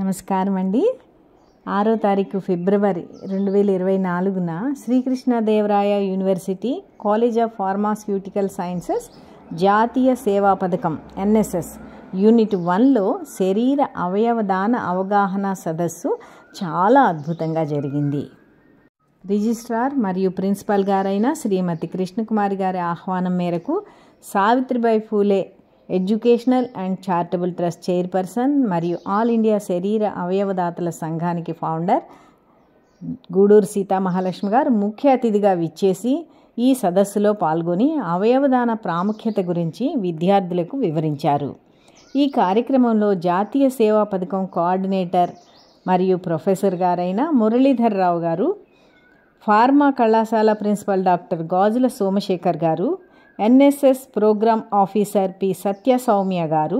నమస్కారం అండి. 6వ తారీఖు ఫిబ్రవరి 2024న Srikrishnadevaraya University College of Pharmaceutical Sciences జాతీయ సేవా పథకం ఎన్ఎస్ఎస్ యూనిట్ 1లో శరీర అవయవదాన అవగాహన సదస్సు చాలా అద్భుతంగా జరిగింది. రిజిస్ట్రార్ మరియు ప్రిన్సిపల్ గారైన శ్రీమతి కృష్ణకుమారి గారి ఆహ్వానం మేరకు Savitribai Phule educational and charitable trust chairperson మరియు ఆల్ ఇండియా శరీర అవయవదాతల సంఘానికి ఫౌండర్ గూడూరు సీతామహాలక్ష్మి గారు ముఖ్య అతిథిగా విచ్చేసి ఈ సదస్సులో పాల్గొని అవయవదాన ప్రాముఖ్యత గురించి విద్యార్థులకు వివరించారు. ఈ కార్యక్రమంలో జాతీయ సేవా పథకం కోఆర్డినేటర్ మరియు ప్రొఫెసర్ గారైన మురళీధర్ రావు గారు, ఫార్మా కళాశాల ప్రిన్సిపల్ డాక్టర్ గాజుల సోమశేఖర్ గారు, ఎన్ఎస్ఎస్ ప్రోగ్రామ్ ఆఫీసర్ పి సత్య సౌమ్య గారు,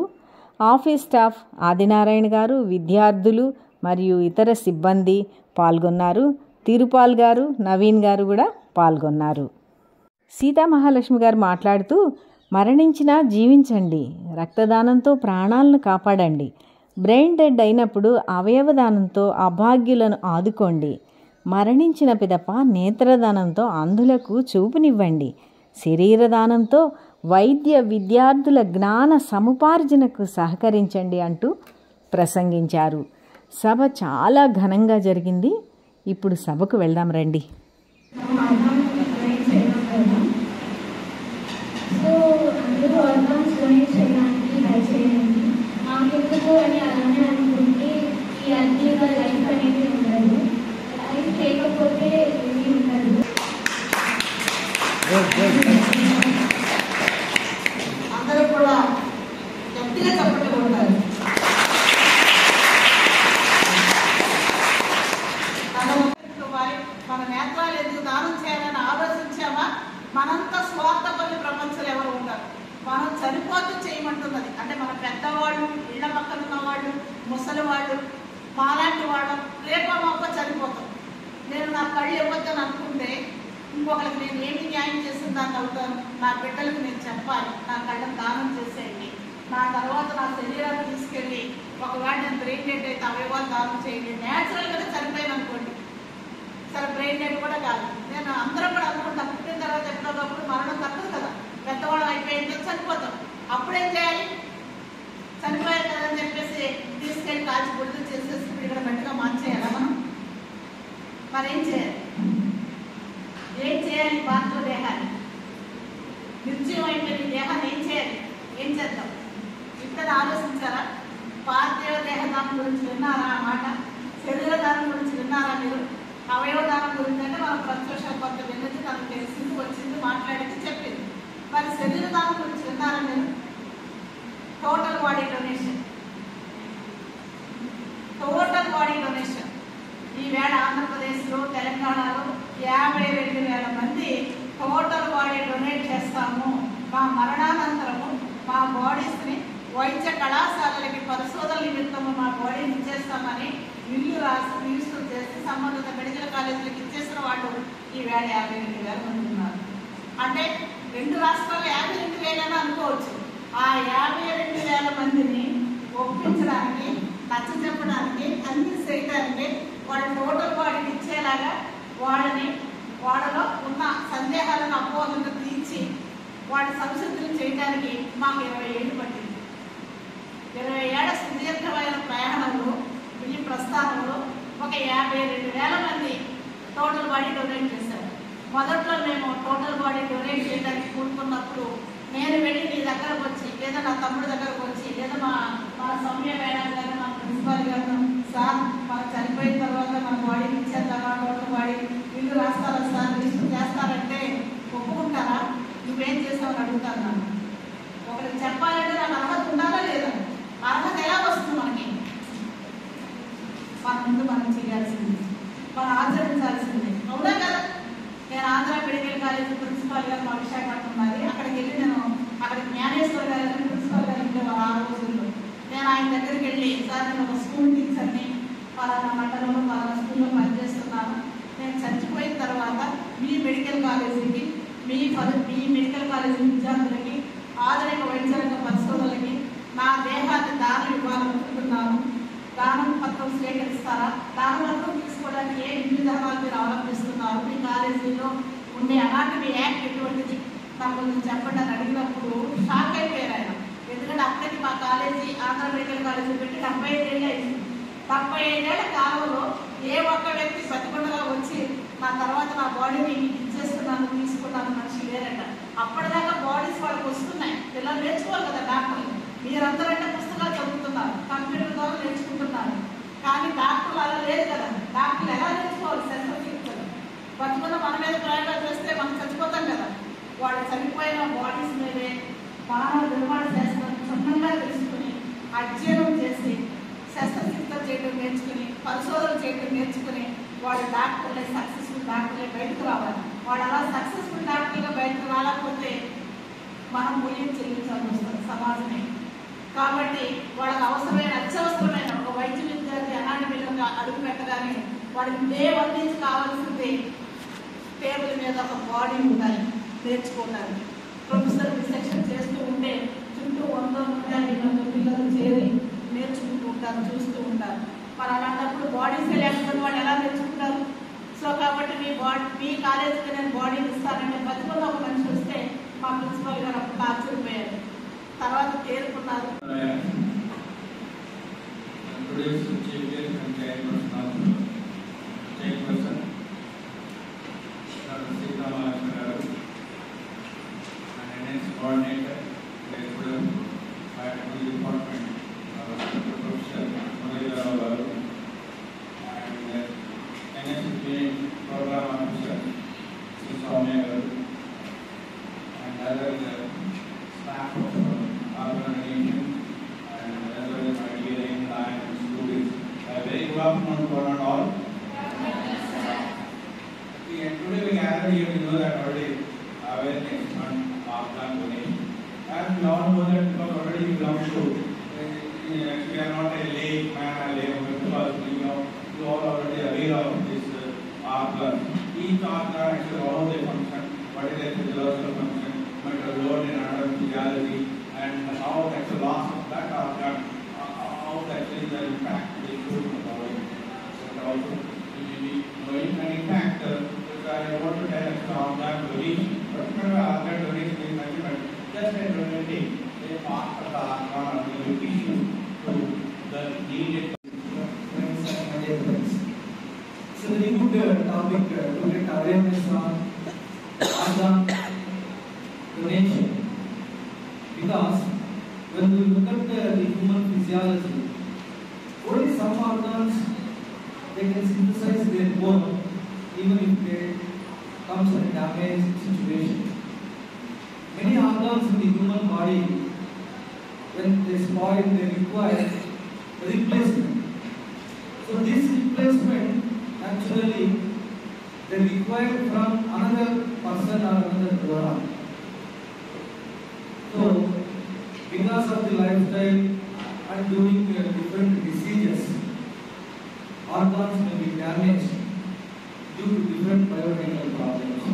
ఆఫీస్ స్టాఫ్ ఆదినారాయణ గారు, విద్యార్థులు మరియు ఇతర సిబ్బంది పాల్గొన్నారు. తిరుపాల్ గారు, నవీన్ గారు కూడా పాల్గొన్నారు. సీతామహాలక్ష్మి గారు మాట్లాడుతూ, మరణించినా జీవించండి, రక్తదానంతో ప్రాణాలను కాపాడండి, బ్రెయిన్ డెడ్ అయినప్పుడు అవయవదానంతో అభాగ్యులను ఆదుకోండి, మరణించిన పిదప నేత్రదానంతో అంధులకు చూపునివ్వండి, శరీరదానంతో వైద్య విద్యార్థుల జ్ఞాన సముపార్జనకు సహకరించండి అంటూ ప్రసంగించారు. సభ చాలా ఘనంగా జరిగింది. ఇప్పుడు సభకు వెళ్దాం రండి. అందరూ కూడా గట్టిగా చప్పట్లు కొట్టాలి. మన నేత్రాలు ఎందుకు దానం చేయాలని ఆలోచించామా? మనంత స్వార్థపల్లి ప్రపంచంలో ఎవరు ఉంటారు? మనం చనిపోతూ చేయమంటున్నది. అంటే మన పెద్దవాళ్ళు, ఇళ్ల పక్కన ఉన్న వాళ్ళు, ముసలి వాళ్ళు, మాలాంటి వాళ్ళు రేపో మాపో చనిపోతాం. నేను నా కళ్ళు ఇవ్వద్దని అనుకుంటే ఇంకొకరికి నేను ఏమి న్యాయం చేసిందాన్ని అవుతాను. నా బిడ్డలకు నేను చెప్పాలి, నా కళ్ళను దానం చేసేయండి. నా తర్వాత నా శరీరాన్ని తీసుకెళ్ళి ఒకవేళ నేను బ్రెయిన్ డెడ్ అయితే అవయవాలు దానం చేయండి. న్యాచురల్గానే చనిపోయాను అనుకోండి, సరే బ్రెయిన్ డెడ్ కూడా కాదు. నేను అందరం కూడా అనుకుంటాను, పుట్టిన తర్వాత ఎప్పుడోకప్పుడు మరణం తప్పదు కదా, పెద్దవాళ్ళం అయిపోయింది చనిపోతాం. అప్పుడేం చేయాలి? చనిపోయారు కదని చెప్పేసి తీసుకెళ్ళి కాల్చి గుర్తు చేసేసి ఇక్కడ గట్టిగా మార్చేయాలా మనం? మరేం చేయాలి? ఏం చేయాలి? పార్థివ దేహాన్ని, నిర్జీవం అయిపోయిన దేహాన్ని ఏం చేయాలి? ఏం చేద్దాం? ఇక్కడ ఆలోచించారా? పార్థివ దేహదానం గురించి విన్నారా? ఆ మాట శరీరదానం గురించి విన్నారా మీరు? అవయవదానం గురించి అంటే మనం ప్రత్యక్ష కొంత విన్నది, తనకు తెలిసింది, వచ్చింది, మాట్లాడింది, చెప్పింది. మరి శరీరదానం గురించి విన్నారా మీరు? Total body donation, total body donation. ఈవేళ ఆంధ్రప్రదేశ్లో, తెలంగాణలో 52,000 మంది టోటల్ బాడీ డొనేట్ చేస్తాము. మా మరణానంతరము మా బాడీస్ని వైద్య కళాశాలలకి పరిశోధన నిమిత్తము మా బాడీని ఇచ్చేస్తామని బిల్లు రాసి రిజిస్టర్ చేసి సంబంధిత మెడికల్ కాలేజీలకు ఇచ్చేసిన వాళ్ళు ఈవేళ 52,000 మంది ఉన్నారు. అంటే 2 రాష్ట్రాలు 52,000 అనుకోవచ్చు. ఆ 52,000 మందిని ఒప్పించడానికి, నచ్చ చెప్పడానికి, అన్ని చేయడానికి, వాళ్ళ టోటల్ బాడీని ఇచ్చేలాగా వాళ్ళలో ఉన్న సందేహాలను అపోహలను తీర్చి వాళ్ళ సంసిద్ధులు చేయడానికి మాకు 20 ఏళ్ళు పట్టింది. 20 ఏళ్ల సుదీర్ఘమైన ప్రయాణంలో, ఈ ప్రస్థానంలో ఒక 52,000 మంది టోటల్ బాడీ డొనేట్ చేశారు. మొదట్లో మేము టోటల్ బాడీ డొనేట్ చేయడానికి కూడుకున్నప్పుడు నేను వెళ్ళి నీ దగ్గరకు వచ్చి, లేదా నా తమ్ముడి దగ్గరకు వచ్చి, లేదా మా సౌమ్య మేడం గారు, మా ప్రిన్సిపాల్ గారు, సార్ మాకు చనిపోయిన తర్వాత మన బాడీని ఇచ్చేద్దామా, టోటల్ బాడీ ఇల్లు రాస్తారా సార్, లిస్టు చేస్తారంటే ఒప్పుకుంటారా? నువ్వేం చేస్తావని అడుగుతాను. నన్ను ఒకరికి చెప్పాలంటే నాకు అర్హత ఉండాలా లేదా? అర్హత ఎలా వస్తుంది మనకి? మన ముందు మనం చేయాల్సింది, మనం ఆచరించాల్సింది, అవునా కదా? నేను ఆంధ్ర మెడికల్ కాలేజ్ ప్రిన్సిపాల్ గారు మా విశాఖపట్నం మరి అక్కడికి వెళ్ళి అక్కడ జ్ఞానేశ్వర్ గారు ప్రిన్సిపాల్ గారు ఉండేవారు ఆ రోజుల్లో. నేను ఆయన దగ్గరికి వెళ్ళి, సార్ నేను ఒక స్కూల్ టీచర్ని, పలానా మండలంలో పలానా స్కూల్లో పనిచేస్తున్నాను, నేను చచ్చిపోయిన తర్వాత మీ మెడికల్ కాలేజీకి, మీ మెడికల్ కాలేజీ విద్యార్థులకి, ఆధునిక వైద్య రంగ పరిశోధనలకి నా దేహాన్ని దానం ఇవ్వాలనుకుంటున్నాను. దానం పత్రం స్వీకరిస్తారా? దానం పత్రం తీసుకోవడానికి ఏ విధానాలు మీరు అవలంబిస్తున్నారు? మీ కాలేజీలో ఉండే అనాటమీ యాక్ట్ ఎటువంటిది నాకు కొంచెం చెప్పండి అని అడిగినప్పుడు షాక్ అయిపోయారు ఆయన. ఎందుకంటే అప్పటికి మా కాలేజీ ఆంధ్ర మెడికల్ కాలేజీ పెట్టి 75 ఏళ్ళు అయింది. 75 ఏళ్ల కాలంలో ఏ ఒక్క వ్యక్తి బతికొండగా వచ్చి నా తర్వాత నా బాడీని ఇచ్చేస్తున్నాను తీసుకున్నాను మనిషి లేరట. అప్పటిదాకా బాడీస్ వాళ్ళకి వస్తున్నాయి, పిల్లలు నేర్చుకోవాలి కదా డాక్టర్లు. మీరందరంటే పుస్తకాలు చదువుతున్నారు, కంప్యూటర్ ద్వారా నేర్చుకుంటున్నారు, కానీ డాక్టర్లు అలా లేదు కదా. డాక్టర్లు ఎలా నేర్చుకోవాలి? శస్త్రచికిత్సలు బతుకున్న మన మీద ప్రయోగాలు చేస్తే మనం చచ్చిపోతాం కదా. వాళ్ళు చనిపోయిన బాడీస్ మీదే మానవ నిర్మాణ శాస్త్రం క్షుణ్ణంగా తెలుసుకుని అధ్యయనం చేసి శస్త్రచికిత్స చేయడం నేర్చుకుని పరిశోధన చేయడం నేర్చుకుని వాళ్ళ డాక్టర్లే సక్సెస్ఫుల్ డాక్టర్లే బయటకు రావాలి. వాళ్ళు అలా సక్సెస్ఫుల్ డాక్టర్గా బయటకు రాలేకపోతే మనం మూల్యం చెల్లించాల్సి వస్తుంది సమాజమే. కాబట్టి వాళ్ళకి అవసరమైన అత్యవసరమైన ఒక వైద్య విద్యార్థి అనాటమీగా అడుగు పెట్టగానే వాళ్ళకి డే 1 నుంచి కావాల్సింది టేబుల్ మీద ఒక బాడీ ఉండాలి నేర్చుకోవడానికి. ప్రొఫెసర్ డిసెక్షన్ చేస్తూ ఉంటే చుట్టూ 100 పిల్లలు చేరి నేర్చుకుంటూ ఉంటారు, చూస్తూ ఉంటారు. మరి అలాంటప్పుడు బాడీస్ లేకపోతే వాళ్ళు ఎలా నేర్చుకుంటారు? సో కాబట్టి మీ కాలేజీకి నేను బాడీని ఇస్తానంటే బతుకున్న ఒక మనిషి వస్తే మా ప్రిన్సిపల్ గారు అప్పుడు ఆశ్చర్యపోయారు. తర్వాత తేరుకున్నారు. Today we gather here, we know that already awareness on organ donation, and we all know that because already we belong to, we are not a layman or laywoman, because you all already aware of this organ. Each organ actually how they function, what is their physiological function, what is load in anatomy, physiology, and how that's the loss of that organ, how actually the impact they show in the body. So also we may be knowing, and in fact I want to tell us organ donation. But remember, organ donation is nothing but just a donating a part of the organ or the tissue to the needed. So very good topic to get awareness on organ donation, because when we look at the human physiology, only some organs they can synthesize their own, even if they comes in a damaged situation. Many organs in the human body, when they spoil, they require replacement. So this replacement actually they require from another person or another donor. So because of the lifestyle and doing different diseases, organs may be damaged due to different biomechanical problems,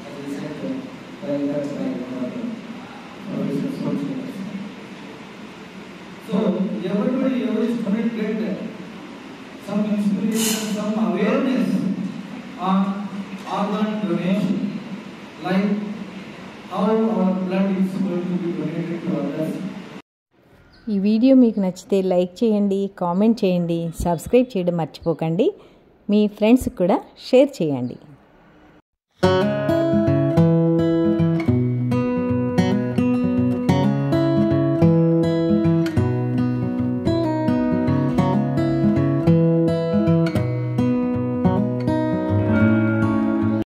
as I said, by so every student get some inspiration, some awareness on organ donation, like how our blood is going to be donated to others. ఈ video మీకు నచ్చితే like చేయండి, comment చేయండి, subscribe చేయడం మర్చిపోకండి. మీ ఫ్రెండ్స్కి కూడా share చేయండి.